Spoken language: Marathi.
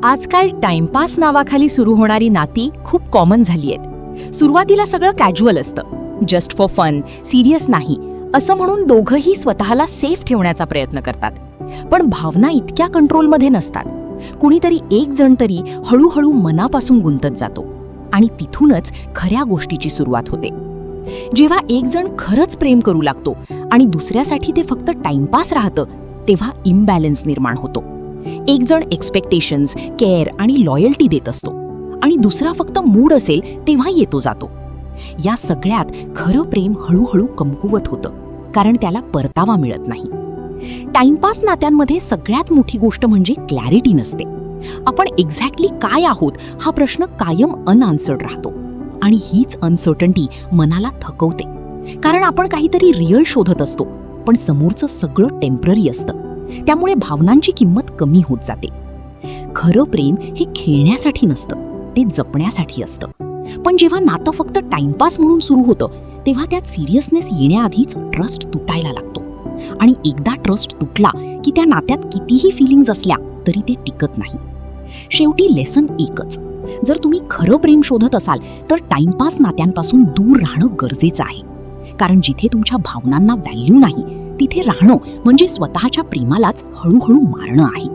आजकाल टाइमपास नावाखाली सुरू होणारी नाती खूप कॉमन झाली आहेत. सुरुवातीला सगळं कॅज्युअल असतं, जस्ट फॉर फन, सिरियस नाही असं म्हणून दोघंही स्वतःला सेफ ठेवण्याचा प्रयत्न करतात. पण भावना इतक्या कंट्रोलमध्ये नसतात. कुणीतरी एक जण तरी हळूहळू मनापासून गुंतत जातो आणि तिथूनच खऱ्या गोष्टीची सुरुवात होते. जेव्हा एक जण खरंच प्रेम करू लागतो आणि दुसऱ्यासाठी ते फक्त टाइमपास राहतं, तेव्हा इम्बॅलन्स निर्माण होतो. एक जण एक्सपेक्टेशन्स, केअर आणि लॉयल्टी देत असतो आणि दुसरा फक्त मूड असेल तेव्हा येतो जातो. या सगळ्यात खरं प्रेम हळूहळू कमकुवत होतं, कारण त्याला परतावा मिळत नाही. टाइमपास नात्यांमध्ये सगळ्यात मोठी गोष्ट म्हणजे क्लॅरिटी नसते. आपण एक्झॅक्टली काय आहोत हा प्रश्न कायम अनआन्सर्ड राहतो आणि हीच अनसर्टन्टी मनाला थकवते. कारण आपण काहीतरी रिअल शोधत असतो, पण समोरचं सगळं टेम्पररी असतं. त्यामुळे भावनांची किंमत कमी होत जाते. खरं प्रेम हे खेळण्यासाठी नसतं, ते जपण्यासाठी असतं. पण जेव्हा नातं फक्त टाइमपास म्हणून सुरू होतं, तेव्हा त्यात सिरियसनेस येण्याआधीच ट्रस्ट तुटायला लागतो. आणि एकदा ट्रस्ट तुटला की त्या नात्यात कितीही फिलिंग्ज असल्या तरी ते टिकत नाही. शेवटी लेसन एकच: जर तुम्ही खरं प्रेम शोधत असाल तर टाइमपास नात्यांपासून दूर राहणं गरजेचं आहे. कारण जिथे तुमच्या भावनांना व्हॅल्यू नाही, तिथे राहणं म्हणजे स्वतःच्या प्रेमालाच हळूहळू मारणं आहे.